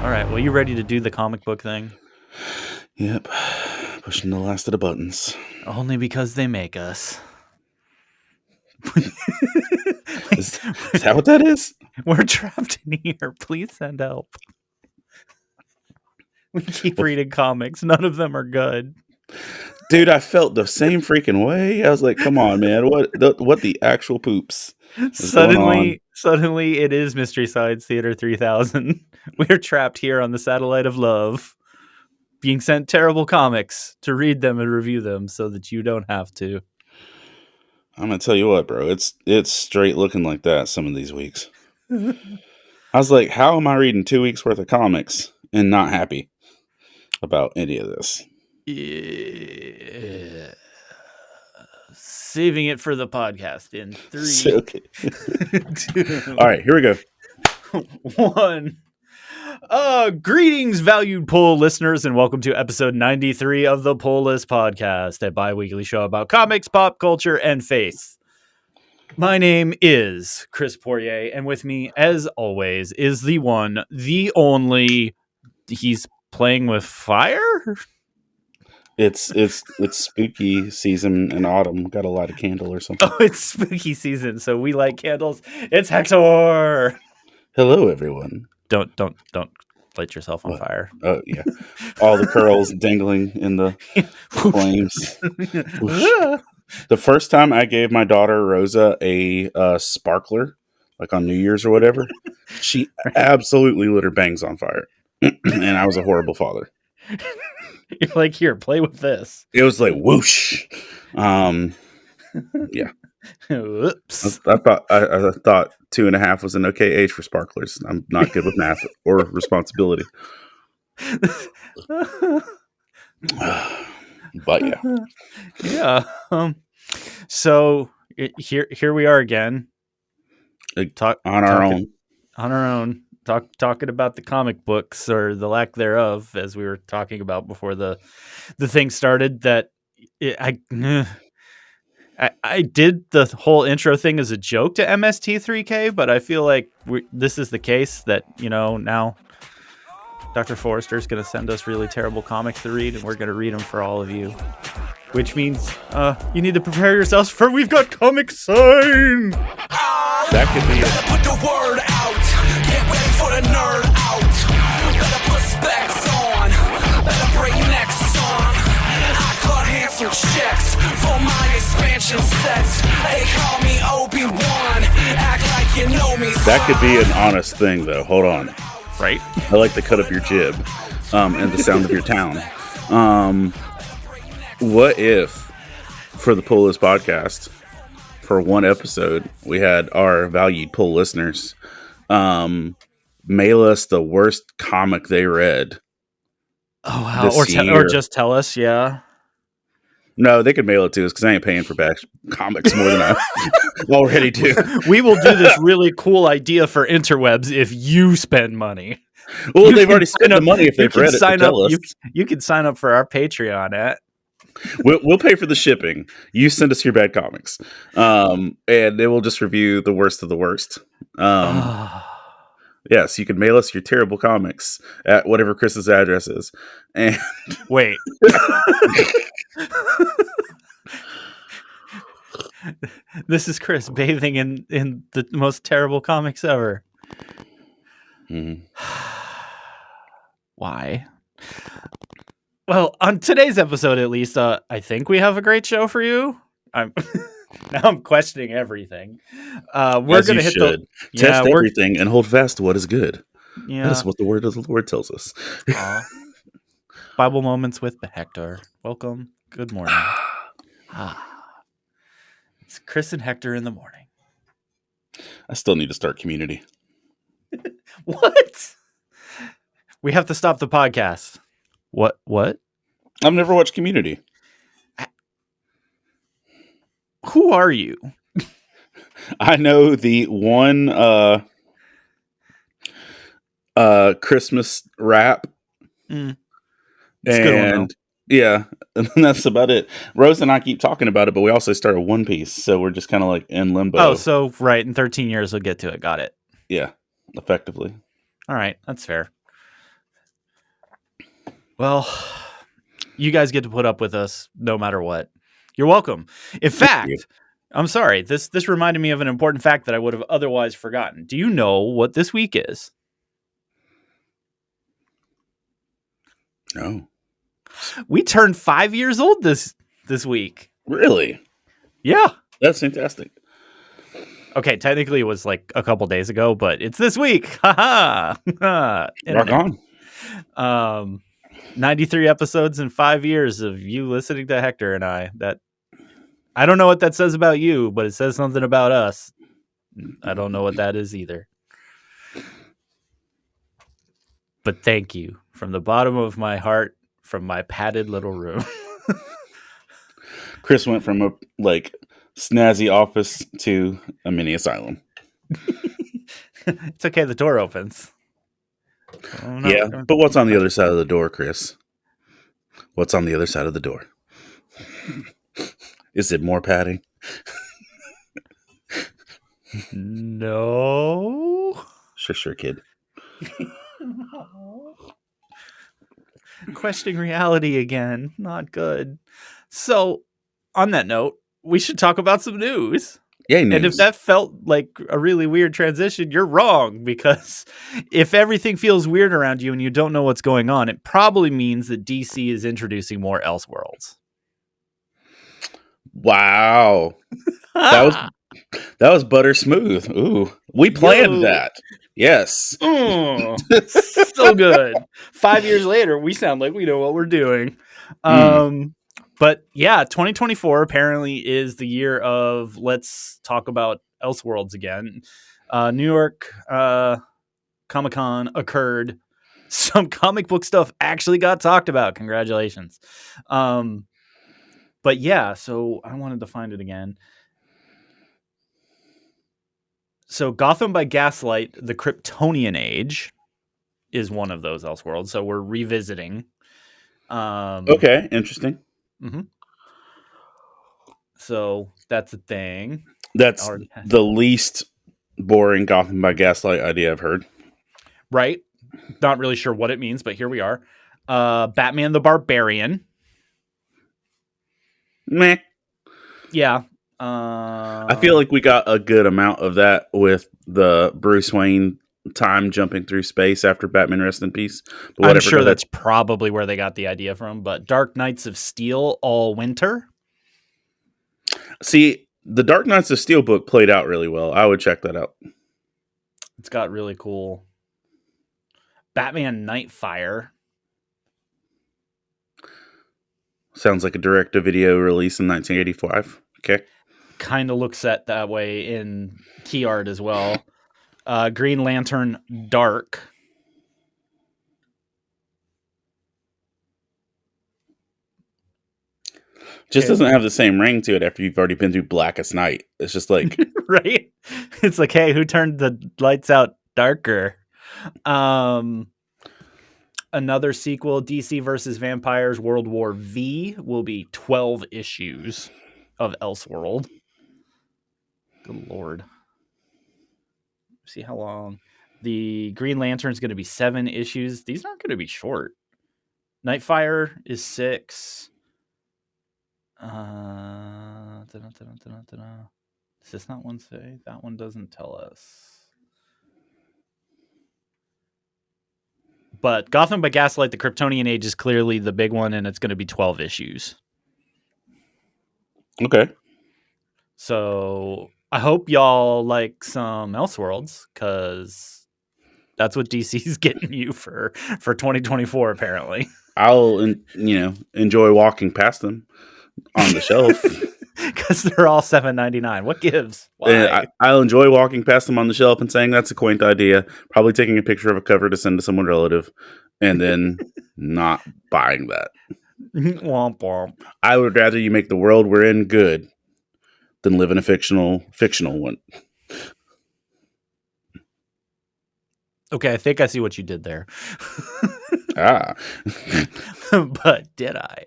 All right. Well, you ready to do the comic book thing? Yep. Pushing the last of the buttons. Only because they make us. Is that what that is? We're trapped in here. Please send help. We keep reading comics. None of them are good. Dude, I felt the same freaking way. I was like, come on, man. What the actual poops is going on? Suddenly, it is Mystery Science Theater 3000. We're trapped here on the satellite of love, being sent terrible comics to read them and review them so that you don't have to. I'm going to tell you what, bro. It's straight looking like that some of these weeks. I was like, how am I reading 2 weeks worth of comics and not happy about any of this? Yeah. Saving it for the podcast in 3, Okay. 2, All right, here we go. 1. Greetings, valued poll listeners, and welcome to episode 93 of the Poll List Podcast, a bi-weekly show about comics, pop culture, and faith. My name is Chris Poirier, and with me, as always, is the one, the only. He's playing with fire? It's spooky season in autumn. Got a light a candle or something. Oh, it's spooky season, so we light candles. It's Hector. Hello, everyone. Don't light yourself on fire. Oh yeah, all the curls dangling in the flames. The first time I gave my daughter Rosa a sparkler, like on New Year's or whatever, she absolutely lit her bangs on fire, and I was a horrible father. You're like, here, play with this. It was like whoosh. Yeah. Whoops. I thought 2.5 was an okay age for sparklers. I'm not good with math or responsibility. But yeah. So here we are again. On our own. Talking about the comic books or the lack thereof, as we were talking about before the thing started. That I did the whole intro thing as a joke to MST3K, but I feel like this is the case that, now Dr. Forrester's going to send us really terrible comics to read, and we're going to read them for all of you. Which means you need to prepare yourselves for We've Got Comic Sign! That could be it. Put the word out. Get ready for the nerd out. Better put specs on. Better break necks on. I cut handsome checks for my expansion sets. They call me Obi-Wan. Act like you know me. That could be an honest thing, though. Hold on. Right? I like to cut up your jib and the sound of your town. What if, for the Poll List Podcast, for one episode, we had our valued poll listeners mail us the worst comic they read? Oh, wow. Or just tell us, yeah. No, they could mail it to us because I ain't paying for back comics more than I already do. We will do this really cool idea for interwebs if you spend money. Well, they've already spent the money if they've read it. Tell us. You can sign up for our Patreon at. We'll pay for the shipping. You send us your bad comics, and they will just review the worst of the worst. Yes, you can mail us your terrible comics at whatever Chris's address is. And wait, this is Chris bathing in the most terrible comics ever. Mm-hmm. Why? Well, on today's episode, at least, I think we have a great show for you. Now I'm questioning everything. We're going to hit test everything and hold fast to what is good. Yeah, that is what the word of the Lord tells us. Bible moments with Hector. Welcome. Good morning. It's Chris and Hector in the morning. I still need to start Community. What? We have to stop the podcast. What? I've never watched Community. Who are you? I know the one Christmas rap. And yeah, and that's about it. Rose and I keep talking about it, but we also started One Piece, so we're just kind of like in limbo. Oh, so right, in 13 years we'll get to it. Got it. Yeah, effectively. All right, that's fair. Well, you guys get to put up with us no matter what. You're welcome. In fact, I'm sorry. This reminded me of an important fact that I would have otherwise forgotten. Do you know what this week is? No. We turned 5 years old this week. Really? Yeah. That's fantastic. Okay, technically it was like a couple days ago, but it's this week. Ha ha. Rock on. 93 episodes in 5 years of you listening to Hector and I. That I don't know what that says about you, but it says something about us. I don't know what that is either. But thank you from the bottom of my heart, from my padded little room. Chris went from a snazzy office to a mini asylum. It's okay, the door opens. Yeah, but what's on the other side of the door, Chris? What's on the other side of the door? Is it more padding? No. Sure, kid. Questioning reality again. Not good. So, on that note, we should talk about some news. Yay, news. And if that felt like a really weird transition, you're wrong, because if everything feels weird around you and you don't know what's going on, it probably means that DC is introducing more Elseworlds. Wow. That was butter smooth. Ooh, we planned that. Yes. So good. 5 years later, we sound like we know what we're doing. But yeah, 2024 apparently is the year of let's talk about Elseworlds again. New York Comic-Con occurred. Some comic book stuff actually got talked about. Congratulations. But yeah, so I wanted to find it again. So Gotham by Gaslight, the Kryptonian Age is one of those Elseworlds. So we're revisiting. Okay, interesting. Mm-hmm. So that's a thing. That's the least boring Gotham by Gaslight idea I've heard. Right. Not really sure what it means, but here we are. Batman the Barbarian. Meh. Yeah. I feel like we got a good amount of that with the Bruce Wayne time jumping through space after Batman Rest in Peace. But whatever, I'm sure that's probably where they got the idea from. But Dark Knights of Steel All Winter. See, the Dark Knights of Steel book played out really well. I would check that out. It's got really cool. Batman Nightfire. Sounds like a direct-to-video release in 1985. Okay. Kind of looks at that way in key art as well. Green Lantern Dark. Just doesn't have the same ring to it after you've already been through Blackest Night. It's just like... right? It's like, hey, who turned the lights out darker? Another sequel, DC versus Vampires World War V, will be 12 issues of Elseworld. Good Lord. See how long. The Green Lantern is going to be 7 issues. These aren't going to be short. Nightfire is 6. Does this not one say? That one doesn't tell us. But Gotham by Gaslight, the Kryptonian Age is clearly the big one, and it's going to be 12 issues. Okay. So I hope y'all like some Elseworlds, because that's what DC's getting you for 2024, apparently. I'll, enjoy walking past them on the shelf. Because they're all $7.99. What gives? Why? I'll enjoy walking past them on the shelf and saying that's a quaint idea. Probably taking a picture of a cover to send to someone relative, and then not buying that. Womp womp. I would rather you make the world we're in good than live in a fictional one. Okay, I think I see what you did there. But did I?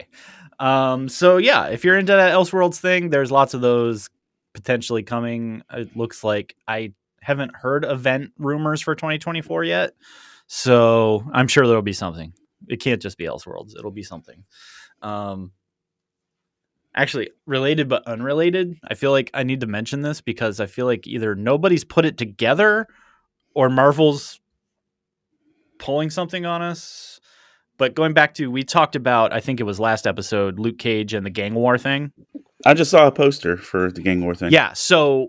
So yeah, if you're into that Elseworlds thing, there's lots of those potentially coming. It looks like I haven't heard event rumors for 2024 yet, so I'm sure there'll be something. It can't just be Elseworlds. It'll be something. Actually, related but unrelated. I feel like I need to mention this because I feel like either nobody's put it together or Marvel's pulling something on us. But going back to, we talked about, I think it was last episode, Luke Cage and the gang war thing. I just saw a poster for the gang war thing. Yeah, so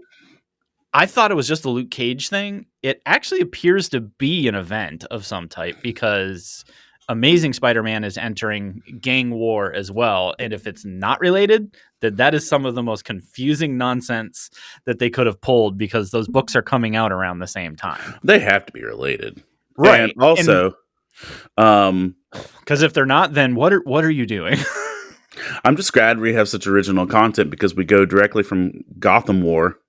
I thought it was just the Luke Cage thing. It actually appears to be an event of some type because Amazing Spider-Man is entering gang war as well. And if it's not related, then that is some of the most confusing nonsense that they could have pulled because those books are coming out around the same time. They have to be related. Right. And also, because if they're not, then what are you doing? I'm just glad we have such original content because we go directly from Gotham War,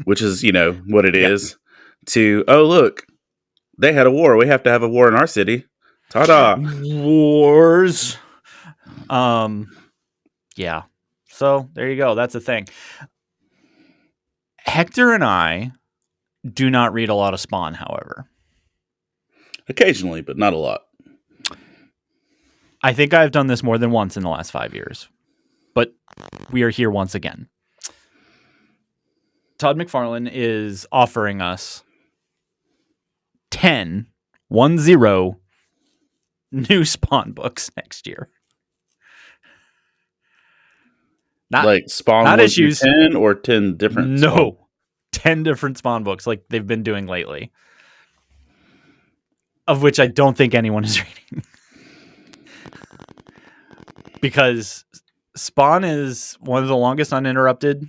which is, what it is, to, oh, look, they had a war. We have to have a war in our city. Ta-da. Wars. Yeah. So there you go. That's a thing. Hector and I do not read a lot of Spawn, however. Occasionally, but not a lot. I think I've done this more than once in the last 5 years. But we are here once again. Todd McFarlane is offering us 10 new Spawn books next year. Not like Spawn not issues. 10 or 10 different No. Spawn? 10 different Spawn books like they've been doing lately. Of which I don't think anyone is reading. Because Spawn is one of the longest uninterrupted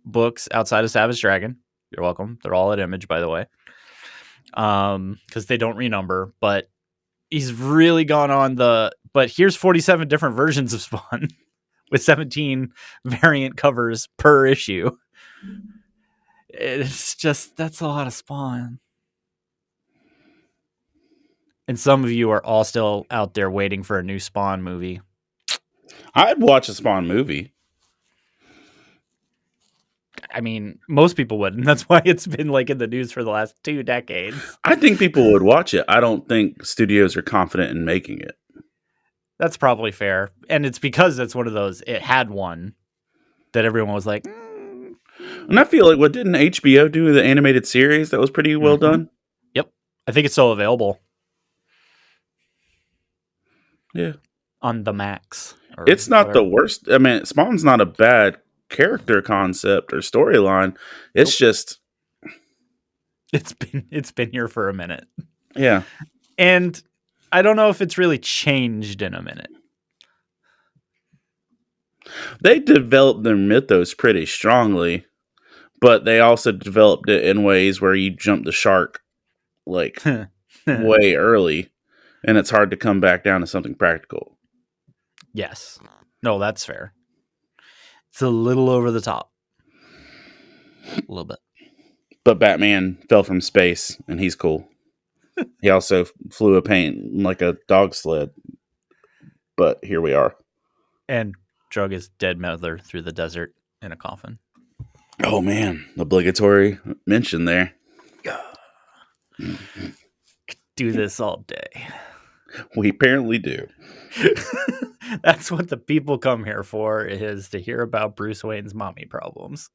books outside of Savage Dragon. You're welcome. They're all at Image, by the way. Because they don't renumber, but he's really gone on but here's 47 different versions of Spawn with 17 variant covers per issue. It's just, that's a lot of Spawn. And some of you are all still out there waiting for a new Spawn movie. I'd watch a Spawn movie. I mean, most people would, and that's why it's been like in the news for the last 2 decades. I think people would watch it. I don't think studios are confident in making it. That's probably fair. And it's because it's one of those, it had one that everyone was like, And I feel like, didn't HBO do the animated series that was pretty well done? Yep. I think it's still available. Yeah. On the Max. It's not the worst. I mean, Spawn's not a bad character concept or storyline. It's just it's been here for a minute. Yeah. And I don't know if it's really changed in a minute. They developed their mythos pretty strongly, but they also developed it in ways where you jump the shark like way early, and it's hard to come back down to something practical. Yes. No, that's fair. It's a little over the top. A little bit. But Batman fell from space, and he's cool. He also flew a paint like a dog sled. But here we are. And drug his dead mother through the desert in a coffin. Oh, man. Obligatory mention there. Do this all day. We apparently do. That's what the people come here for, is to hear about Bruce Wayne's mommy problems.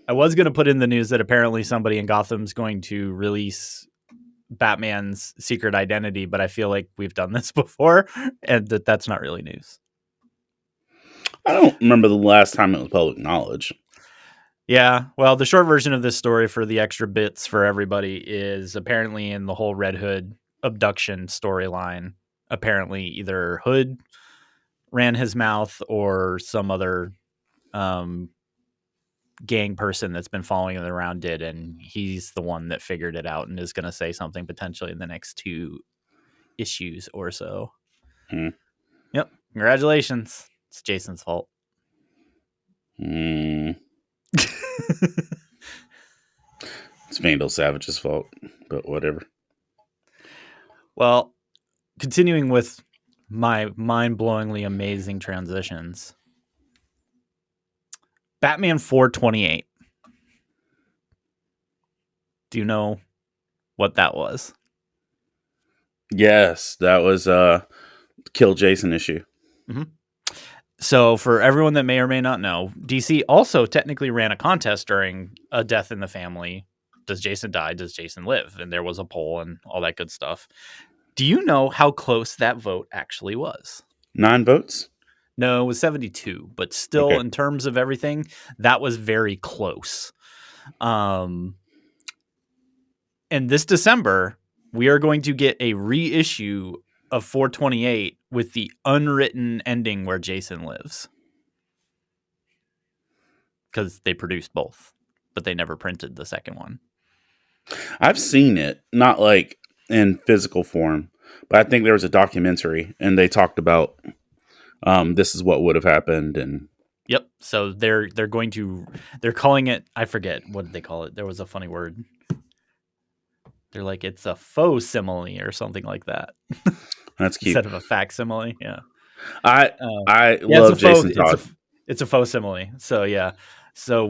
I was going to put in the news that apparently somebody in Gotham's going to release Batman's secret identity, but I feel like we've done this before, and that's not really news. I don't remember the last time it was public knowledge. Yeah, well, the short version of this story for the extra bits for everybody is apparently in the whole Red Hood abduction storyline. Apparently either Hood ran his mouth or some other gang person that's been following him around did, and he's the one that figured it out and is going to say something potentially in the next 2 issues or so. Yep. Congratulations. It's Jason's fault. It's Vandal Savage's fault, but whatever. Well, continuing with my mind-blowingly amazing transitions. Batman 428. Do you know what that was? Yes, that was kill Jason issue. Mm-hmm. So for everyone that may or may not know, DC also technically ran a contest during a death in the family. Does Jason die? Does Jason live? And there was a poll and all that good stuff. Do you know how close that vote actually was? 9 votes. No, it was 72, but still, Okay. in terms of everything, that was very close. And this December, we are going to get a reissue of 428 with the unwritten ending where Jason lives. Because they produced both, but they never printed the second one. I've seen it, not like in physical form, but I think there was a documentary and they talked about this is what would have happened. And Yep. So they're calling it, I forget, what did they call it? There was a funny word. They're like, it's a faux simile or something like that. that's cute. Instead of a facsimile. Yeah. I Yeah, love Jason Todd. It's a faux simile. So yeah. So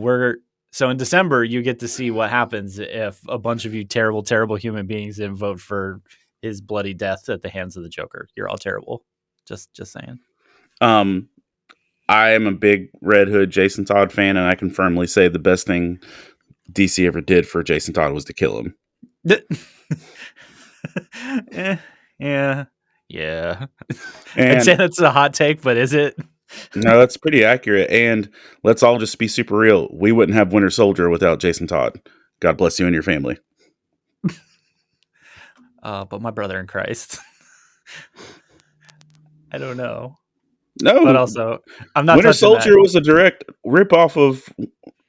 in December you get to see what happens if a bunch of you terrible, terrible human beings didn't vote for his bloody death at the hands of the Joker. You're all terrible. Just saying. I am a big Red Hood Jason Todd fan, and I can firmly say the best thing DC ever did for Jason Todd was to kill him. Yeah. And I'd say that's a hot take, but is it? no, that's pretty accurate. And let's all just be super real. We wouldn't have Winter Soldier without Jason Todd. God bless you and your family. But my brother in Christ. I don't know. No, but also I'm not. Winter Soldier was a direct ripoff of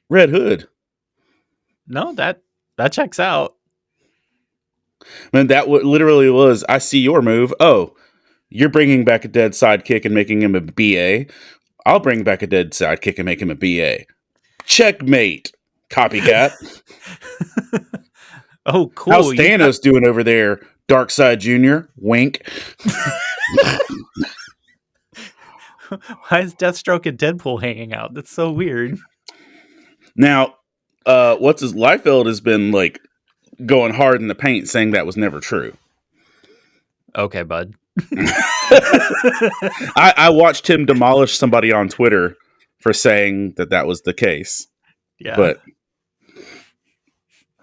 Red Hood. No, that checks out. Man, that literally was. I see your move. Oh, you're bringing back a dead sidekick and making him a BA. I'll bring back a dead sidekick and make him a BA. Checkmate, copycat. Oh, cool. How's Thanos doing over there, Darkseid Jr.? Wink. Why is Deathstroke and Deadpool hanging out? That's so weird. Now, what's his Liefeld has been like going hard in the paint, saying that was never true. Okay, bud. I watched him demolish somebody on Twitter for saying that was the case. Yeah. But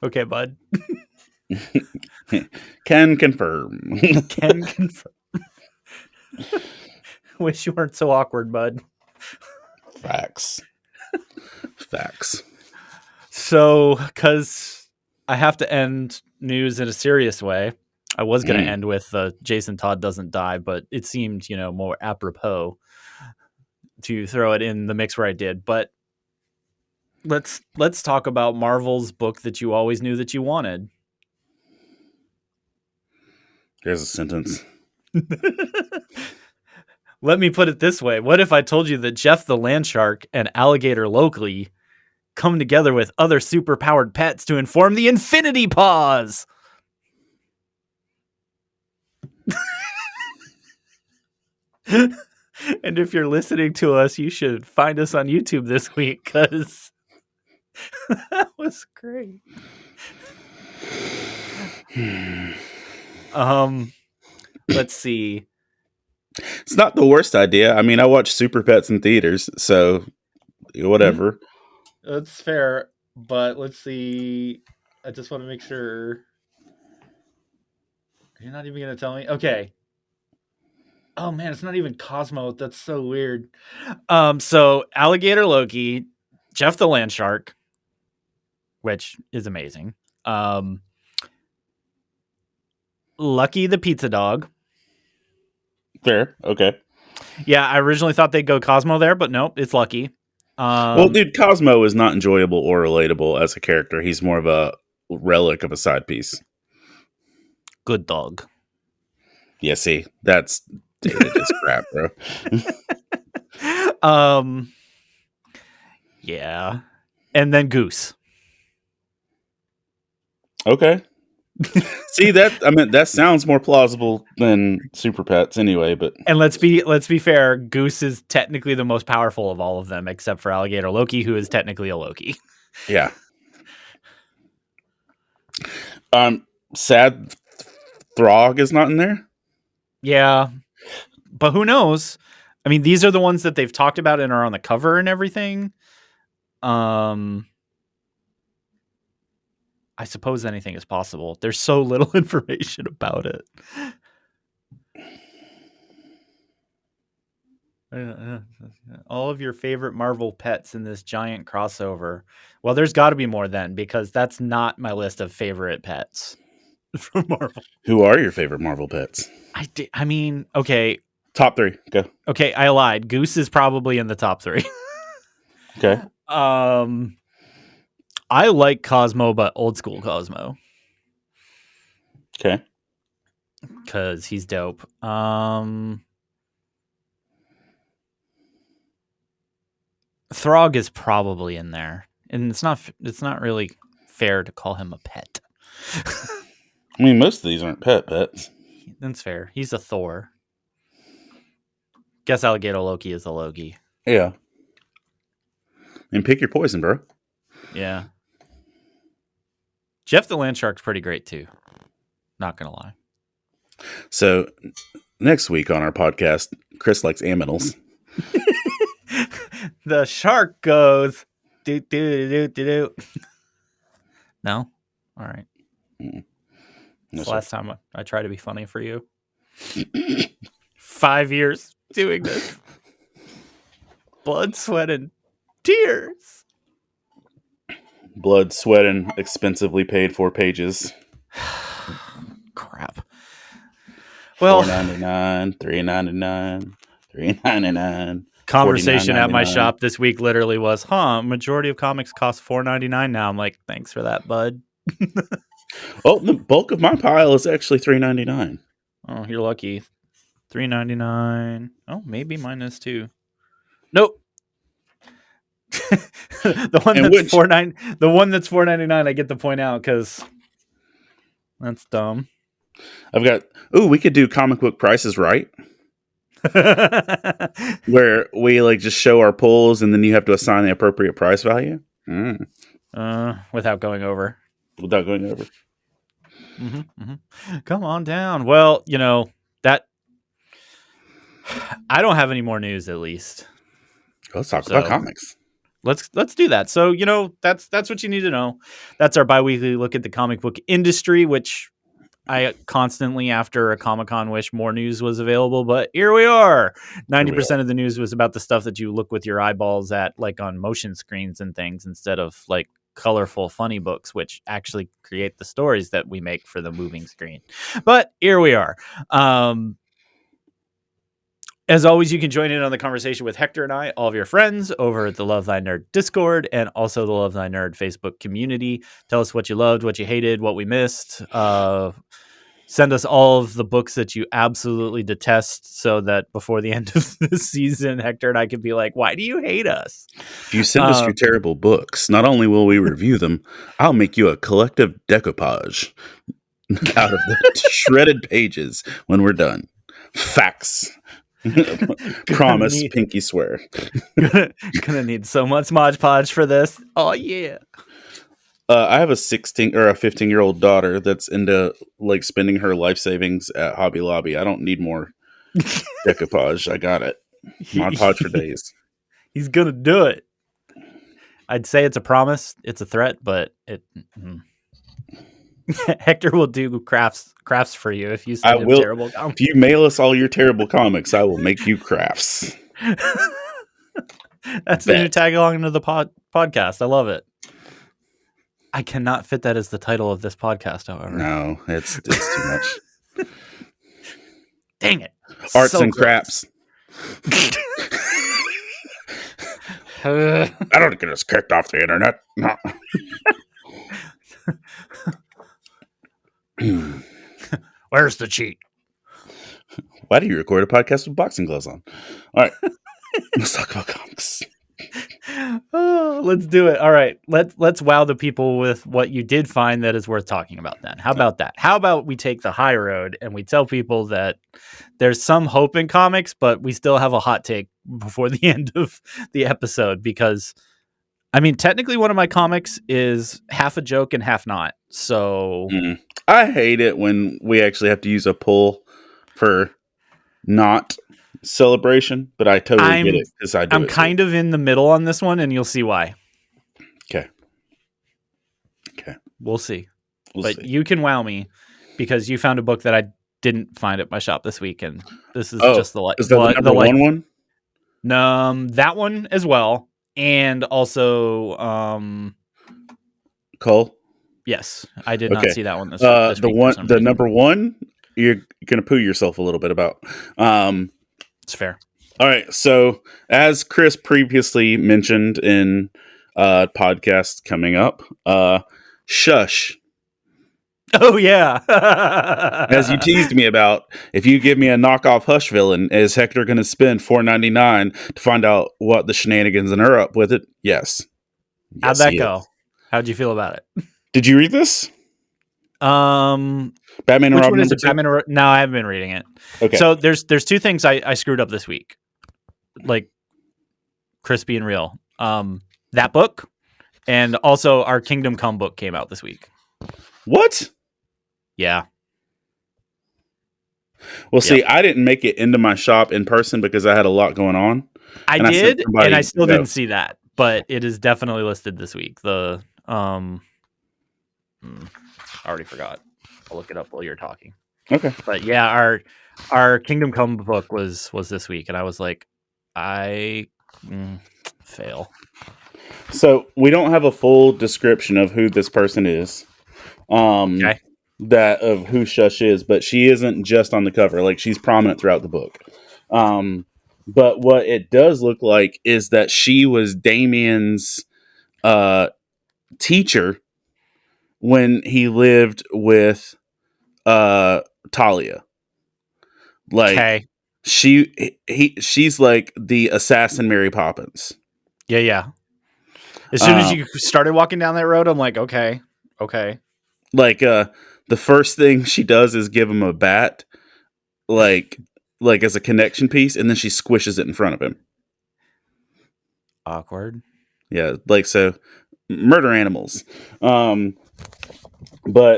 okay, bud. Can confirm. Can confirm. Wish you weren't so awkward, bud. Facts. So, because I have to end news in a serious way, I was going to end with Jason Todd doesn't die, but it seemed, more apropos to throw it in the mix where I did. But let's talk about Marvel's book that you always knew that you wanted. There's a sentence. Let me put it this way. What if I told you that Jeff the Land Shark and Alligator Loki come together with other super-powered pets to inform the Infinity Paws? And if you're listening to us, you should find us on YouTube this week, because that was great. Let's see. It's not the worst idea. I mean, I watch Super Pets in theaters, so whatever. That's fair, but let's see. I just want to make sure. You're not even going to tell me? Okay. Oh, man, it's not even Cosmo. That's so weird. So Alligator Loki, Jeff the Land Shark, which is amazing. Lucky the Pizza Dog. Fair. Okay. Yeah, I originally thought they'd go Cosmo there, but nope, it's Lucky. Well, dude, Cosmo is not enjoyable or relatable as a character. He's more of a relic of a side piece. Good dog. Yeah, see, that's dated as crap, bro. Yeah. And then Goose. Okay. See that sounds more plausible than Super Pets anyway, but and let's be fair, Goose is technically the most powerful of all of them, except for Alligator Loki, who is technically a Loki. Yeah. Sad Throg is not in there? Yeah, but who knows? I mean, these are the ones that they've talked about and are on the cover and everything. I suppose anything is possible. There's so little information about it. All of your favorite Marvel pets in this giant crossover. Well, there's got to be more then, because that's not my list of favorite pets from Marvel. Who are your favorite Marvel pets? I mean, okay. Top 3. Go. Okay, I lied. Goose is probably in the top 3. Okay. I like Cosmo, but old school Cosmo. Okay. Because he's dope. Throg is probably in there, and it's not really fair to call him a pet. I mean, most of these aren't pets. That's fair. He's a Thor. Guess Alligator Loki is a Loki. Yeah. And pick your poison, bro. Yeah. Jeff the Land Shark's pretty great too. Not gonna lie. So next week on our podcast, Chris likes aminals. The shark goes do do do do do. No? All right. No, the last time I tried to be funny for you. 5 years doing this. Blood, sweat, and tears. Blood, sweat, and expensively paid for pages. Crap. Well, $4.99, $3.99, $3.99. Conversation at my $49.99. shop this week literally was, majority of comics cost $4.99 now. I'm like, thanks for that, bud. Oh, the bulk of my pile is actually $3.99. Oh, you're lucky. $3.99. Oh, maybe mine is too. Nope. the one that's $4.99 I get to point out because that's dumb. I've got. Oh, we could do comic book prices right, where we like just show our pulls and then you have to assign the appropriate price value. Without going over. Without going over. Come on down. Well, that I don't have any more news, at least. Let's talk about comics. Let's do that. So, that's what you need to know. That's our bi-weekly look at the comic book industry, which I constantly, after a Comic-Con, wish more news was available, but here we are. 90% of the news was about the stuff that you look with your eyeballs at, like on motion screens and things, instead of like colorful, funny books, which actually create the stories that we make for the moving screen. But here we are. As always, you can join in on the conversation with Hector and I, all of your friends, over at the Love Thy Nerd Discord and also the Love Thy Nerd Facebook community. Tell us what you loved, what you hated, what we missed. Send us all of the books that you absolutely detest so that before the end of the season, Hector and I can be like, why do you hate us? If you send us your terrible books, not only will we review them, I'll make you a collective decoupage out of the shredded pages when we're done. Facts. Promise, pinky swear. Gonna need so much Mod Podge for this. Oh yeah. I have a 16 or a 15-year-old daughter that's into like spending her life savings at Hobby Lobby. I don't need more decoupage. I got it. Mod Podge for days. He's gonna do it. I'd say it's a promise. It's a threat, but it. Hector will do crafts for you if you send him terrible comics. If you mail us all your terrible comics, I will make you crafts. That's the new tag along into the podcast. I love it. I cannot fit that as the title of this podcast, however. No, it's too much. Dang it. Arts so and craps. I don't get us kicked off the internet. No. Where's the cheat? Why do you record a podcast with boxing gloves on? All right. Let's talk about comics. Oh, let's do it. All right. Let's wow the people with what you did find that is worth talking about then. How about that? How about we take the high road and we tell people that there's some hope in comics, but we still have a hot take before the end of the episode because I mean, technically, one of my comics is half a joke and half not. So I hate it when we actually have to use a pull for not celebration, but I totally get it because I do I'm it kind of in the middle on this one, and you'll see why. Okay. We'll see. We'll But see. you can wow me because you found a book that I didn't find at my shop this week, and this is just the is that the number one? That one as well, and also Cole. yes, I did not Okay. see that one this The week. one, the number one, you're gonna poo yourself a little bit about. It's fair. All right. So as Chris previously mentioned in podcast coming up, Shush. Oh yeah. As you teased me about, if you give me a knockoff Hush villain, is Hector going to spend $4.99 to find out what the shenanigans and are up with it? Yes. How'd that go? How'd you feel about it? Did you read this? Batman and which Robin one is number it? 2? Batman No, I haven't been reading it. Okay. So there's two things I screwed up this week. Like crispy and real. That book and also our Kingdom Come book came out this week. What? Yeah. Well, see, I didn't make it into my shop in person because I had a lot going on. I did, and I still didn't see that, but it is definitely listed this week. The I already forgot. I'll look it up while you're talking. Okay. But yeah, our Kingdom Come book was this week, and I was like, I fail. So we don't have a full description of who this person is. Okay. That of who Shush is, but she isn't just on the cover. Like, she's prominent throughout the book. But what it does look like is that she was Damien's teacher when he lived with Talia. Like, she's like the assassin Mary Poppins. Yeah. As soon as you started walking down that road, I'm like, okay. Like, the first thing she does is give him a bat, like as a connection piece, and then she squishes it in front of him. Awkward. Yeah, like, so murder animals. But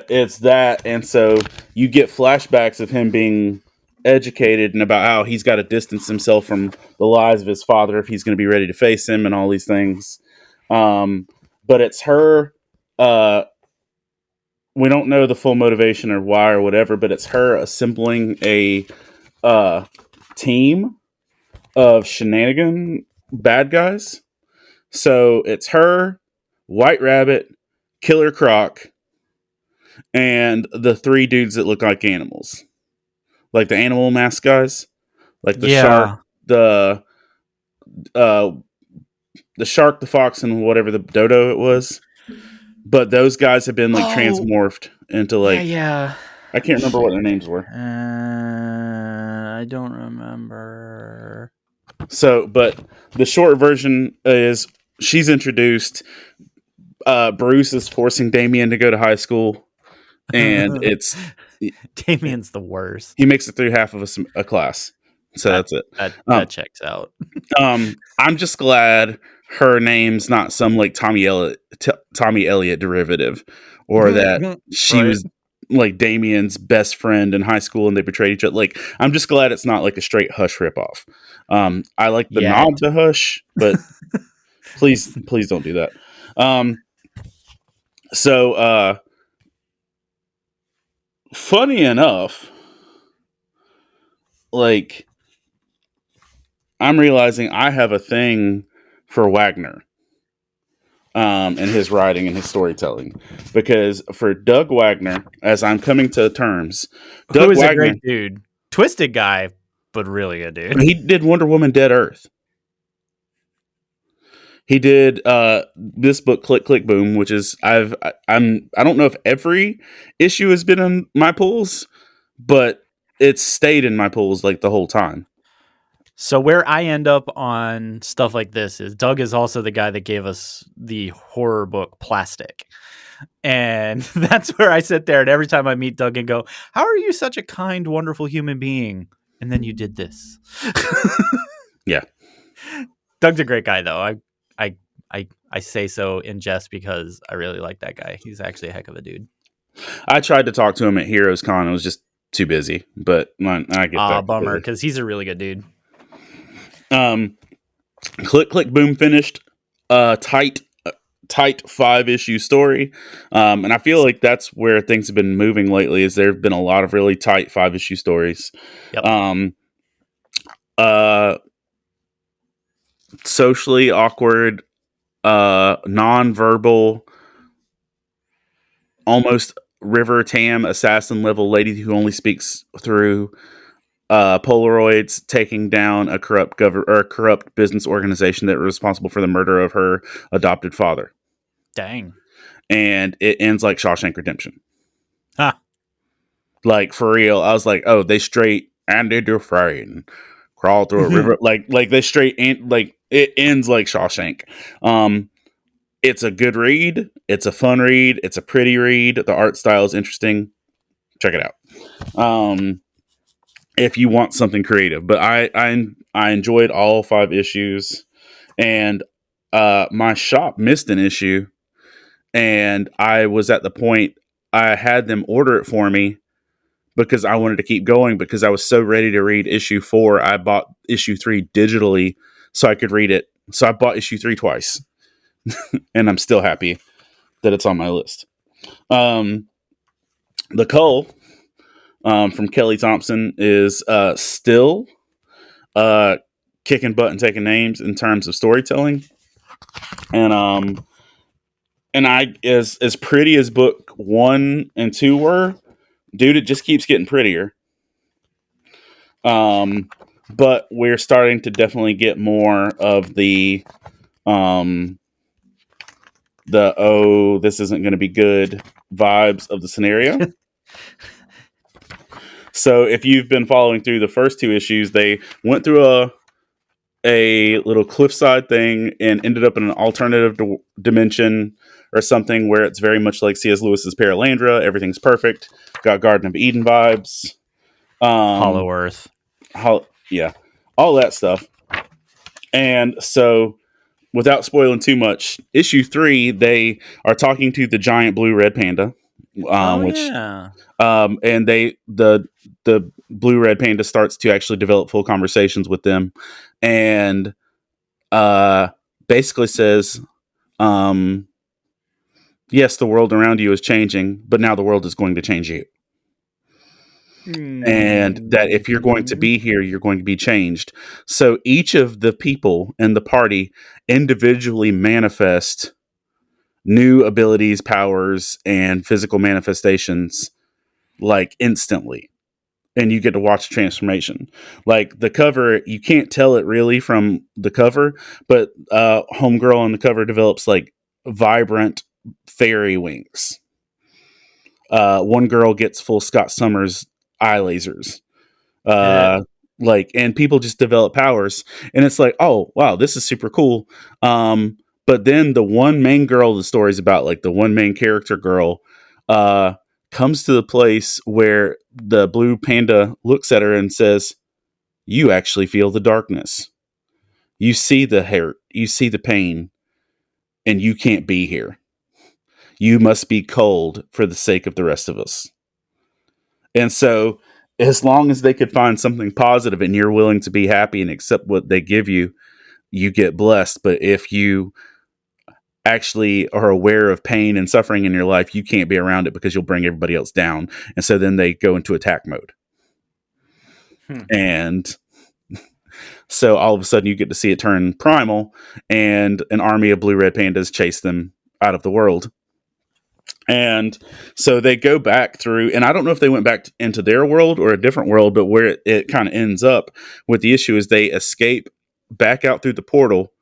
it's that, and so you get flashbacks of him being educated and about how he's got to distance himself from the lies of his father if he's going to be ready to face him and all these things. But it's her. We don't know the full motivation or why or whatever, but it's her assembling a team of shenanigan bad guys. So it's her, White Rabbit, Killer Croc, and the 3 dudes that look like animals. Like the animal mask guys. Like the shark, the shark, the fox, and whatever the dodo it was. But those guys have been like transmorphed into like I can't remember what their names were. I don't remember. So, but the short version is she's introduced. Bruce is forcing Damien to go to high school, and it's Damien's the worst. He makes it through half of a class, so that's it. That checks out. I'm just glad her name's not some like Tommy Elliott derivative, or that she was like Damien's best friend in high school and they betrayed each other. Like, I'm just glad it's not like a straight Hush ripoff. I like the nod to Hush, but please don't do that. So funny enough, like, I'm realizing I have a thing for Wagner. And his writing and his storytelling, because for Doug Wagner, as I'm coming to terms, Doug Wagner, a great dude, twisted guy, but really a dude. He did Wonder Woman: Dead Earth. He did this book, Click Click Boom, which is I don't know if every issue has been in my pools, but it's stayed in my pools like the whole time. So where I end up on stuff like this is Doug is also the guy that gave us the horror book Plastic. And that's where I sit there and every time I meet Doug and go, how are you such a kind, wonderful human being? And then you did this. Yeah. Doug's a great guy though. I I say so in jest because I really like that guy. He's actually a heck of a dude. I tried to talk to him at Heroes Con. I was just too busy, but I get that Bummer, completely. because he's a really good dude. Click Click Boom finished tight 5-issue story, and I feel like that's where things have been moving lately. Is there have been a lot of really tight 5-issue stories. Yep. Socially awkward, non-verbal, almost River Tam assassin level lady who only speaks through Polaroids, taking down a corrupt business organization that was responsible for the murder of her adopted father. Dang. And it ends like Shawshank Redemption. Ha. Like, for real, I was like, oh, they straight Andy Dufresne crawl through a river. like they straight and like it ends like Shawshank. It's a good read. It's a fun read. It's a pretty read. The art style is interesting. Check it out. If you want something creative, but I enjoyed all 5 issues, and my shop missed an issue, and I was at the point I had them order it for me because I wanted to keep going because I was so ready to read issue 4. I bought issue 3 digitally so I could read it. So I bought issue 3 twice, and I'm still happy that it's on my list. The Cull from Kelly Thompson is still kicking butt and taking names in terms of storytelling, and I as pretty as book 1 and 2 were, dude, it just keeps getting prettier. But we're starting to definitely get more of the this isn't going to be good vibes of the scenario. So if you've been following through the first 2 issues, they went through a little cliffside thing and ended up in an alternative dimension or something where it's very much like C.S. Lewis's Paralandra. Everything's perfect. Got Garden of Eden vibes. Hollow Earth. Yeah, all that stuff. And so, without spoiling too much, issue 3, they are talking to the giant blue red panda, Yeah. and the blue red panda starts to actually develop full conversations with them, and basically says, yes, the world around you is changing, but now the world is going to change you. And that if you're going to be here, you're going to be changed. So each of the people in the party individually manifest new abilities, powers, and physical manifestations like instantly. And you get to watch the transformation. Like the cover, you can't tell it really from the cover, but homegirl on the cover develops like vibrant fairy wings. One girl gets full Scott Summers eye lasers. And people just develop powers, and it's like, oh wow, this is super cool. But then the one main girl the story's about, like the one main character girl, comes to the place where the blue panda looks at her and says, you actually feel the darkness. You see the hurt, you see the pain, and you can't be here. You must be cold for the sake of the rest of us. And so, as long as they could find something positive and you're willing to be happy and accept what they give you, you get blessed. But if you actually are aware of pain and suffering in your life, you can't be around it because you'll bring everybody else down. And so then they go into attack mode. And so all of a sudden you get to see it turn primal, and an army of blue red pandas chase them out of the world. And so they go back through, and I don't know if they went back into their world or a different world, but where it kind of ends up with the issue is they escape back out through the portal.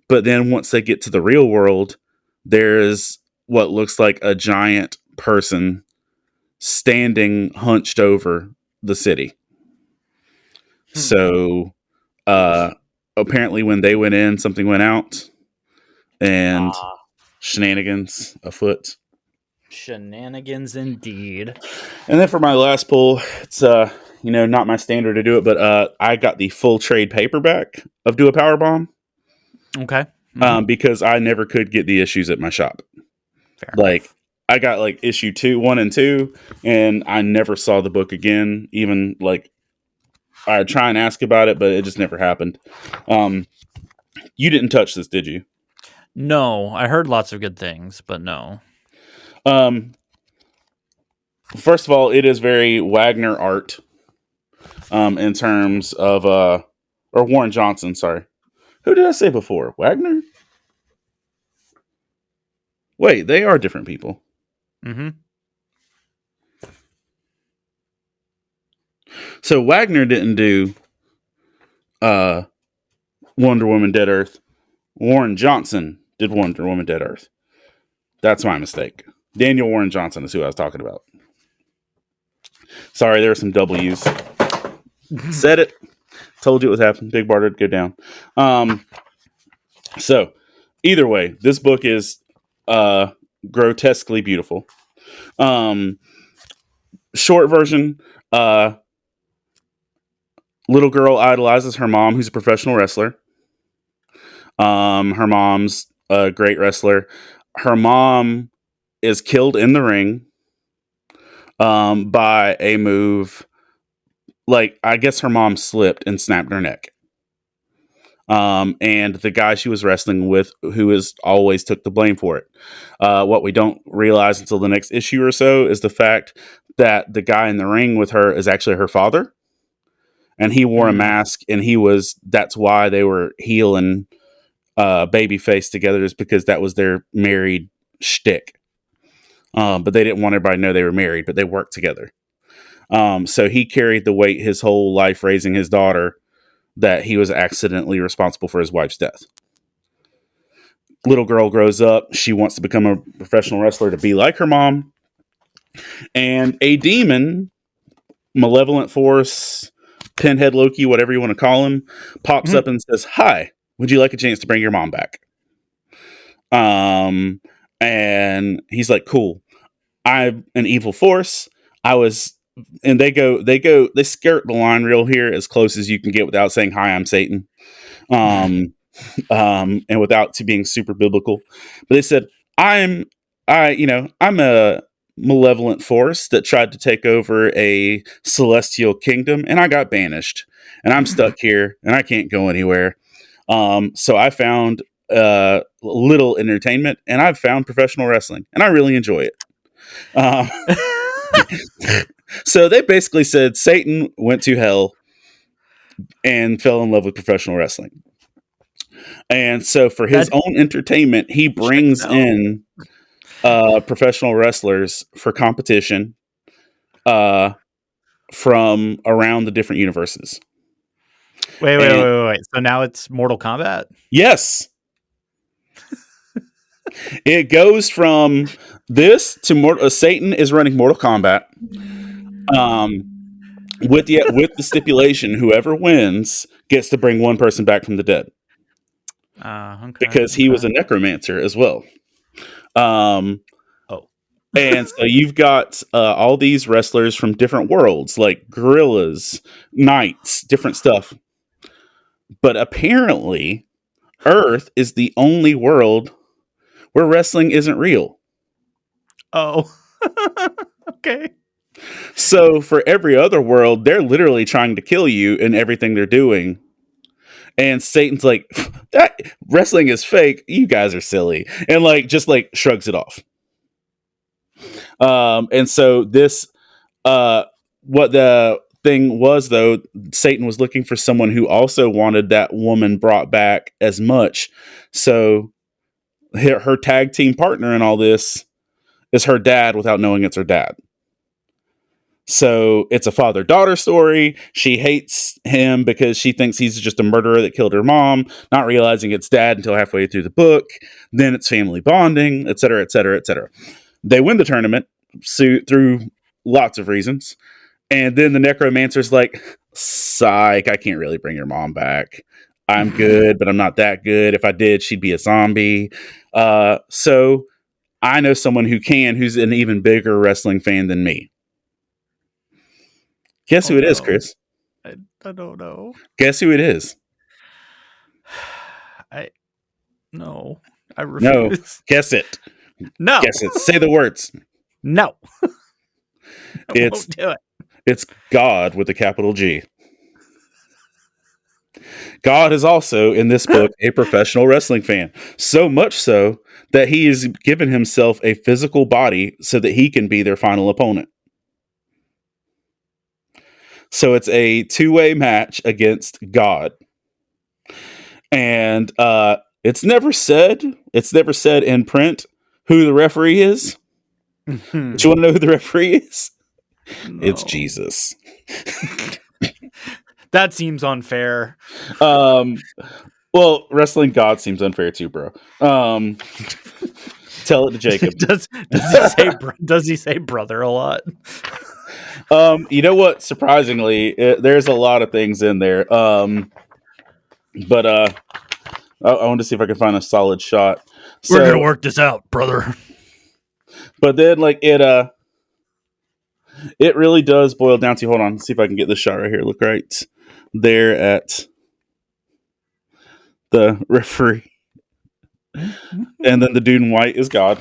But then once they get to the real world, there's what looks like a giant person standing hunched over the city. So apparently when they went in, something went out, and shenanigans afoot. Shenanigans indeed. And then for my last pull, it's not my standard to do it, but I got the full trade paperback of Do a Power Bomb. Okay. Mhm. because I never could get the issues at my shop. Fair Like enough. I got like issue 1 and 2, and I never saw the book again. Even like I try and ask about it, but it just never happened. You didn't touch this, did you? No, I heard lots of good things, but no. Um, First of all, it is very Wagner art. In terms of or Warren Johnson, sorry. Who did I say before? Wagner? Wait, they are different people. Mm-hmm. So Wagner didn't do uh Wonder Woman Dead Earth. Warren Johnson did Wonder Woman Dead Earth. That's my mistake. Daniel Warren Johnson is who I was talking about. Sorry, there were some W's. Said it. Told you it was happening. Big Barter would go down. So either way, this book is grotesquely beautiful. Short version, little girl idolizes her mom, who's a professional wrestler. Her mom's a great wrestler. Her mom is killed in the ring by a move. Like, I guess her mom slipped and snapped her neck. And the guy she was wrestling with, who is always took the blame for it. What we don't realize until the next issue or so is the fact that the guy in the ring with her is actually her father. And he wore a mask, and that's why they were heel and babyface together, is because that was their married shtick. But they didn't want everybody to know they were married, but they worked together. So he carried the weight his whole life raising his daughter, that he was accidentally responsible for his wife's death. Little girl grows up. She wants to become a professional wrestler to be like her mom. And a demon, malevolent force, Pinhead Loki, whatever you want to call him, pops up and says, "Hi, would you like a chance to bring your mom back?" And he's like, "Cool. I'm an evil force. I was," and they skirt the line real here as close as you can get without saying, "Hi, I'm Satan." And without to being super biblical, but they said, I'm a malevolent force that tried to take over a celestial kingdom, and I got banished, and I'm stuck here, and I can't go anywhere. So I found little entertainment, and I've found professional wrestling, and I really enjoy it. So they basically said Satan went to hell and fell in love with professional wrestling. And so for his own entertainment, he brings in professional wrestlers for competition from around the different universes. Wait. So now it's Mortal Kombat? Yes. It goes from this to Satan is running Mortal Kombat. With the stipulation, whoever wins gets to bring one person back from the dead. Okay. Because he was a necromancer as well. And so you've got all these wrestlers from different worlds, like gorillas, knights, different stuff. But apparently, Earth is the only world where wrestling isn't real. Oh. Okay. So for every other world, they're literally trying to kill you in everything they're doing. And Satan's like, that wrestling is fake. You guys are silly. And just shrugs it off. And so this, what the thing was, though, Satan was looking for someone who also wanted that woman brought back as much. So her tag team partner in all this is her dad without knowing it's her dad. So it's a father-daughter story. She hates him because she thinks he's just a murderer that killed her mom, not realizing it's dad until halfway through the book. Then it's family bonding, etc., etc., etc. They win the tournament through lots of reasons. And then the necromancer's like, psych, I can't really bring your mom back. I'm good, but I'm not that good. If I did, she'd be a zombie. So I know someone who can, who's an even bigger wrestling fan than me. Guess who it is, Chris? I don't know. Guess who it is? No, I No. refuse. Guess it. No, Guess it. Say the words. no, I It's won't do it. it's God with a capital G. God is also in this book a professional wrestling fan. So much so that he has given himself a physical body so that he can be their final opponent. So it's a two-way match against God. And it's never said in print who the referee is. But you want to know who the referee is? It's No. Jesus. That seems unfair. Well, wrestling God seems unfair too, bro. Tell it to Jacob. Does he say brother a lot? You know what? Surprisingly, there's a lot of things in there. But I want to see if I can find a solid shot. We're gonna So, work this out, brother. but then like it really does boil down to, hold on, see if I can get this shot right here. Look right there at the referee. And then the dude in white is God.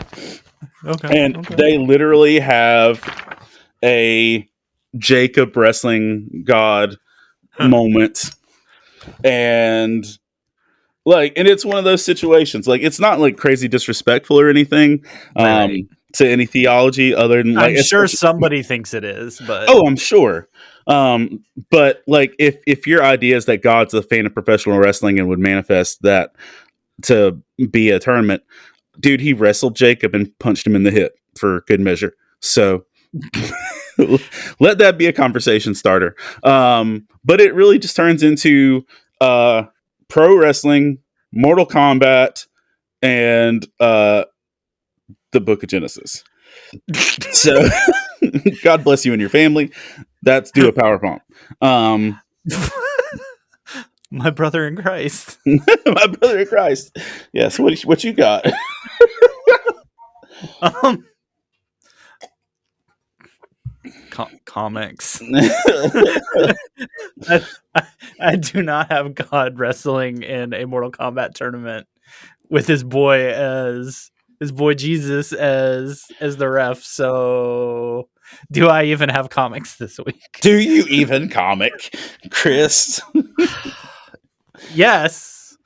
Okay. And they literally have a Jacob wrestling God moment. And and it's one of those situations. Like, it's not like crazy disrespectful or anything Right. to any theology other than like, I'm sure somebody thinks it is, but oh, I'm sure. But like, if your idea is that God's a fan of professional wrestling and would manifest that to be a tournament, dude, he wrestled Jacob and punched him in the hip for good measure. So let that be a conversation starter. But it really just turns into pro wrestling, Mortal Kombat, and the Book of Genesis. So God bless you and your family. That's do a power pump. my brother in Christ. My brother in Christ. Yes. What you got? Comics. I do not have God wrestling in a Mortal Kombat tournament with his boy Jesus as the ref. So, do I even have comics this week? Do you even comic, Chris? Yes,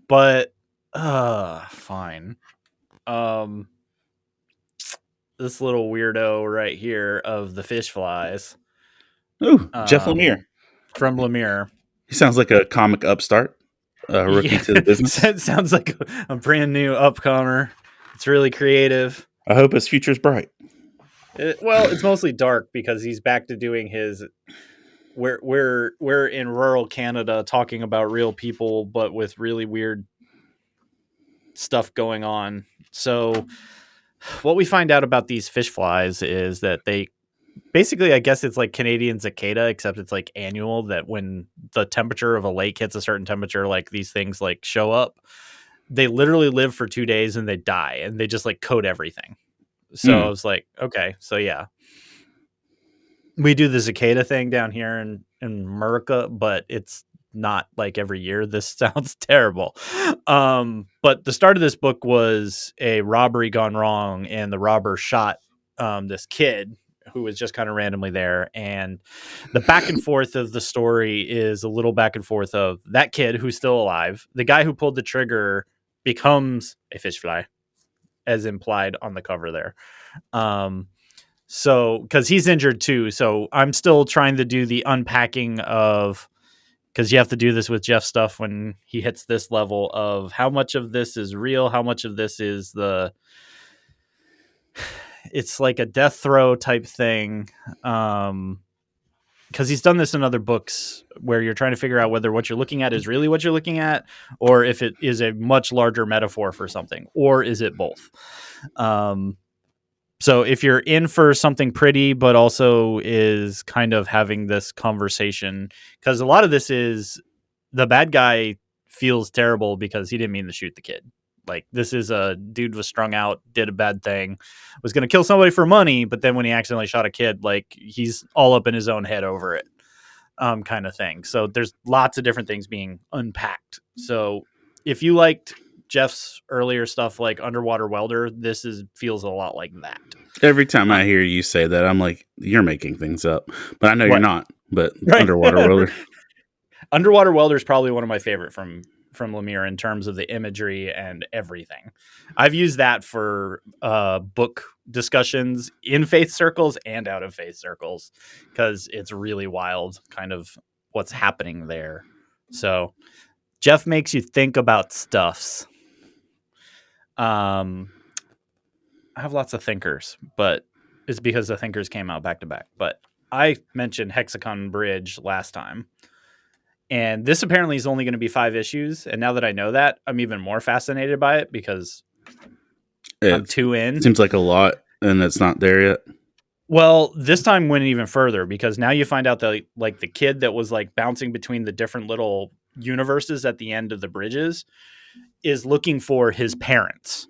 but fine. This little weirdo right here of the fish flies. Ooh, Jeff Lemire from Lemire. He sounds like a comic upstart, rookie to the business. Sounds like a brand new upcomer. It's really creative. I hope his future's bright. Well, it's mostly dark because he's back to doing his. We're in rural Canada talking about real people, but with really weird stuff going on. So, what we find out about these fish flies is that they basically, I guess it's like Canadian cicada, except it's like annual, that when the temperature of a lake hits a certain temperature, like these things like show up. They literally live for 2 days and they die, and they just like coat everything. So I was like, okay, so yeah. We do the cicada thing down here in America, but it's not like every year. This sounds terrible. But the start of this book was a robbery gone wrong, and the robber shot this kid who was just kind of randomly there. And the back and forth of the story is a little back and forth of that kid who's still alive. The guy who pulled the trigger becomes a fish fly, as implied on the cover there. So, because he's injured too. So I'm still trying to do the unpacking of, because you have to do this with Jeff stuff when he hits this level of how much of this is real, how much of this is it's like a death throw type thing. Because he's done this in other books where you're trying to figure out whether what you're looking at is really what you're looking at, or if it is a much larger metaphor for something, or is it both? So if you're in for something pretty, but also is kind of having this conversation, because a lot of this is the bad guy feels terrible because he didn't mean to shoot the kid. Like, this is a dude was strung out, did a bad thing, was going to kill somebody for money, but then when he accidentally shot a kid, like, he's all up in his own head over it, kind of thing. So there's lots of different things being unpacked. So if you liked Jeff's earlier stuff like Underwater Welder, this feels a lot like that. Every time I hear you say that, I'm like, you're making things up. But I know you're What? not. But Right. Underwater Welder. Underwater Welder is probably one of my favorite from Lemire in terms of the imagery and everything. I've used that for book discussions in faith circles and out of faith circles because it's really wild kind of what's happening there. So Jeff makes you think about stuffs. I have lots of thinkers, but it's because the thinkers came out back to back. But I mentioned Hexagon Bridge last time. And this apparently is only going to be 5 issues. And now that I know that, I'm even more fascinated by it because I'm 2 in. Seems like a lot, and it's not there yet. Well, this time went even further because now you find out that like the kid that was like bouncing between the different little universes at the end of the bridges is looking for his parents.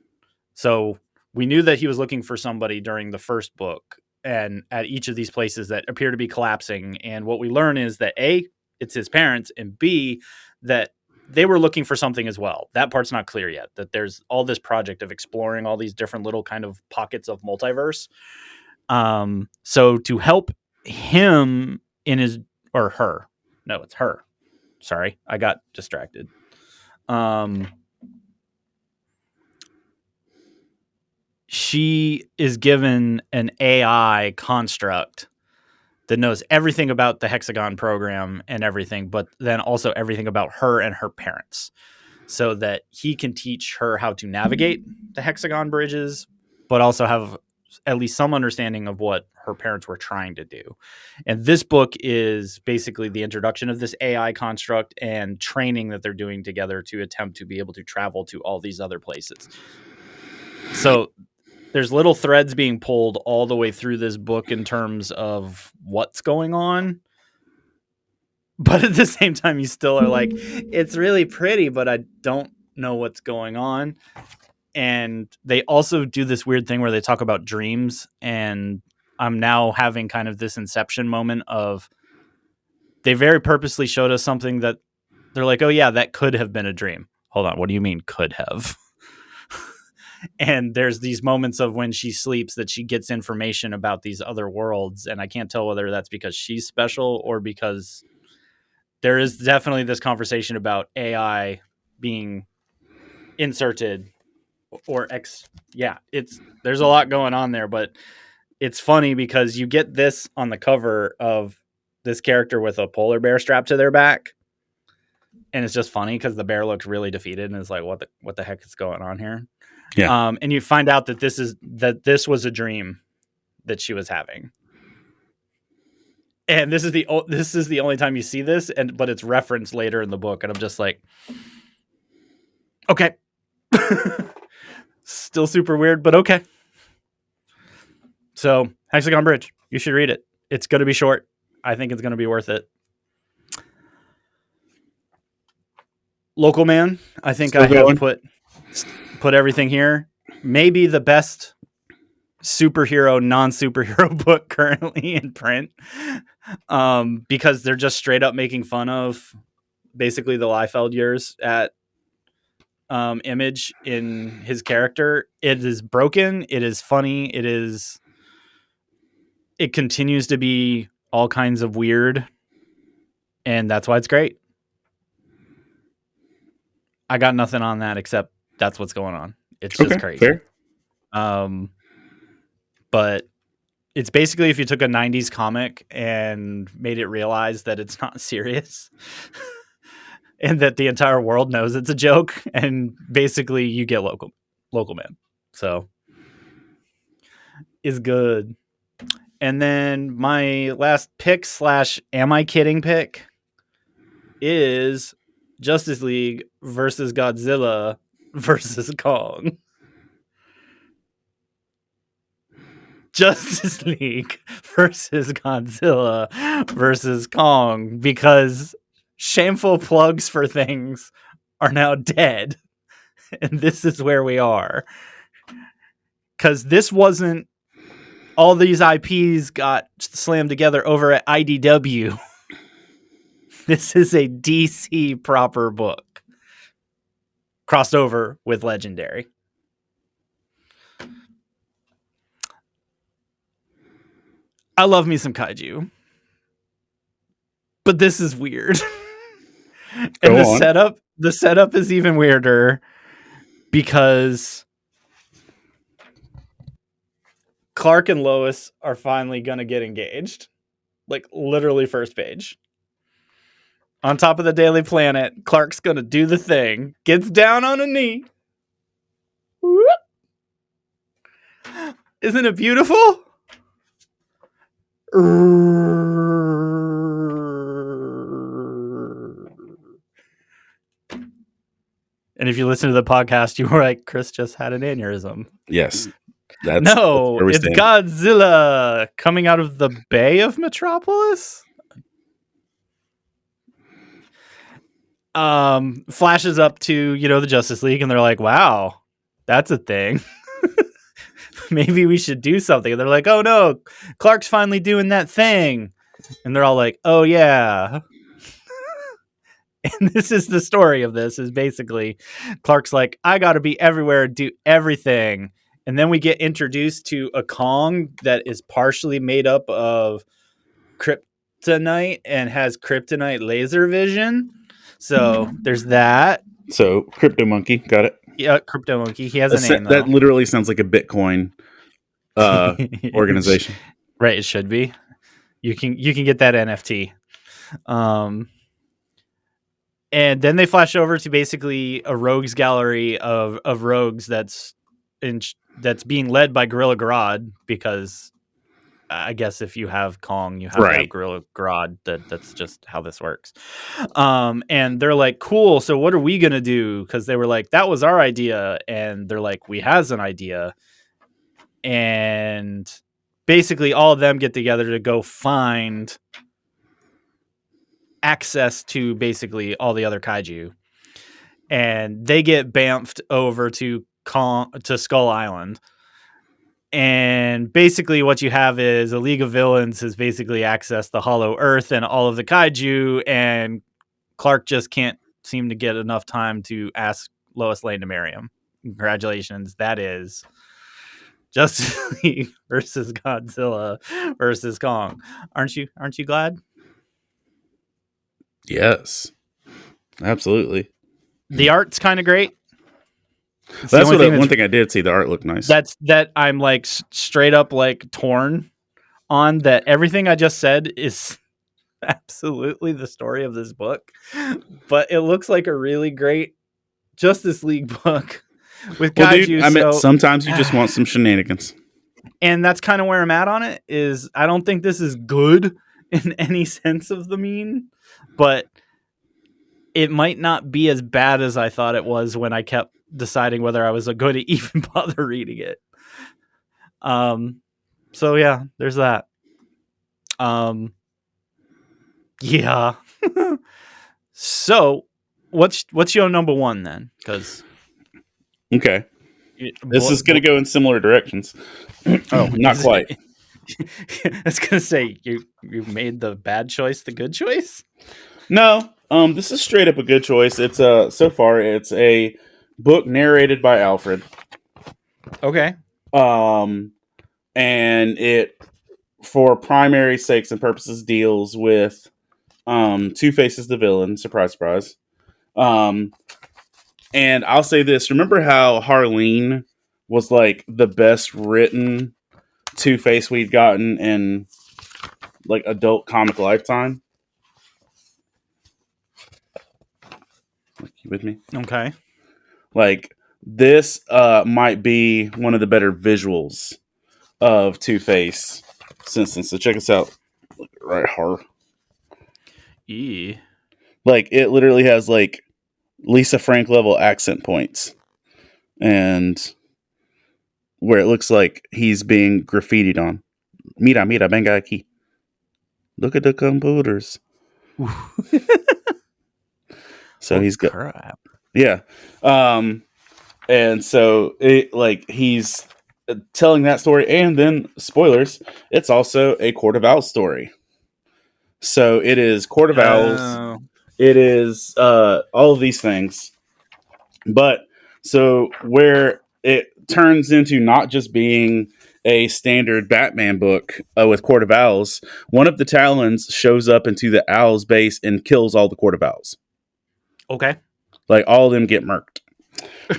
So we knew that he was looking for somebody during the first book and at each of these places that appear to be collapsing. And what we learn is that A, it's his parents, and B, that they were looking for something as well. That part's not clear yet, that there's all this project of exploring all these different little kind of pockets of multiverse. So to help him in his, or her, no, it's her. Sorry, I got distracted. She is given an AI construct that knows everything about the Hexagon program and everything, but then also everything about her and her parents so that he can teach her how to navigate the Hexagon bridges, but also have at least some understanding of what her parents were trying to do. And this book is basically the introduction of this AI construct and training that they're doing together to attempt to be able to travel to all these other places. So there's little threads being pulled all the way through this book in terms of what's going on. But at the same time, you still are like, it's really pretty, but I don't know what's going on. And they also do this weird thing where they talk about dreams. And I'm now having kind of this inception moment of they very purposely showed us something that they're like, oh yeah, that could have been a dream. Hold on. What do you mean could have? And there's these moments of when she sleeps that she gets information about these other worlds. And I can't tell whether that's because she's special or because there is definitely this conversation about AI being inserted or there's a lot going on there, but it's funny because you get this on the cover of this character with a polar bear strapped to their back. And it's just funny because the bear looks really defeated and is like, what the heck is going on here? Yeah. And you find out that this was a dream that she was having. And this is the only time you see this, but it's referenced later in the book, and I'm just like, okay. Still super weird, but okay. So, Hexagon Bridge, you should read it. It's going to be short. I think it's going to be worth it. Local Man, I think Still I have going? put everything here. Maybe the best superhero, non-superhero book currently in print, because they're just straight up making fun of basically the Liefeld years at Image in his character. It is broken. It is funny. It continues to be all kinds of weird, and that's why it's great. I got nothing on that except that's what's going on. It's just crazy. Fair. But it's basically if you took a 90s comic and made it realize that it's not serious and that the entire world knows it's a joke, and basically you get local Man. So is good. And then my last pick / am I kidding pick is Justice League versus Godzilla versus Kong. Justice League versus Godzilla versus Kong, because shameful plugs for things are now dead. And this is where we are. Because this wasn't, all these IPs got slammed together over at IDW. This is a DC proper book. crossed over with Legendary. I love me some kaiju, but this is weird. And Go on. the setup is even weirder because Clark and Lois are finally gonna get engaged. Like literally first page. On top of the Daily Planet, Clark's gonna do the thing, gets down on a knee. Whoop. Isn't it beautiful? And if you listen to the podcast, you were like, Chris just had an aneurysm. Yes. That's where we it's stand. Godzilla coming out of the Bay of Metropolis. Flashes up to, the Justice League, and they're like, wow, that's a thing. Maybe we should do something. And they're like, oh no, Clark's finally doing that thing. And they're all like, oh yeah. And this is the story of this, is basically Clark's like, I got to be everywhere, do everything. And then we get introduced to a Kong that is partially made up of kryptonite and has kryptonite laser vision. So there's that. So Crypto Monkey, got it. Yeah, Crypto Monkey. He has a name, though. That literally sounds like a Bitcoin organization. Right, it should be. You can get that NFT. And then they flash over to basically a rogues gallery of rogues that's being led by Gorilla Grodd, because I guess if you have Kong, you have to have Gorilla Grodd. That's just how this works. And they're like, cool, so what are we going to do? Because they were like, that was our idea. And they're like, we has an idea. And basically all of them get together to go find access to basically all the other kaiju. And they get bamfed over to Skull Island. And basically what you have is a League of Villains has basically accessed the Hollow Earth and all of the kaiju, and Clark just can't seem to get enough time to ask Lois Lane to marry him. Congratulations. That is Justice League versus Godzilla versus Kong. Aren't you glad? Yes. Absolutely. The art's kind of great. That's one thing I did see. The art looked nice. That I'm like straight up like torn on. That everything I just said is absolutely the story of this book, but it looks like a really great Justice League book with kaiju. Dude, I mean, sometimes you just want some shenanigans, and that's kind of where I'm at on it. Is I don't think this is good in any sense of the mean, but it might not be as bad as I thought it was when I kept deciding whether I was going to even bother reading it. So yeah, there's that. Yeah. So what's your number one then? Because okay, this is going to go in similar directions. Oh, not quite. I was gonna say you made the bad choice the good choice. No, this is straight up a good choice. It's so far it's a book narrated by Alfred. Okay. And it, for primary sakes and purposes, deals with Two-Face is the villain. Surprise, surprise. And I'll say this: remember how Harleen was like the best written Two-Face we'd gotten in like adult comic lifetime? You with me? Okay. Like, this might be one of the better visuals of Two-Face since then. So check us out. Look right hard. Like, it literally has like Lisa Frank level accent points, and where it looks like he's being graffitied on. Mira, venga aquí. Look at the computers. So he's got crap. Yeah. And so it, like, he's telling that story, and then spoilers, it's also a Court of Owls story. So it is Court of Owls. It is all of these things. But so where it turns into not just being a standard Batman book with Court of Owls, one of the Talons shows up into the Owls base and kills all the Court of Owls. Okay. Like all of them get murked.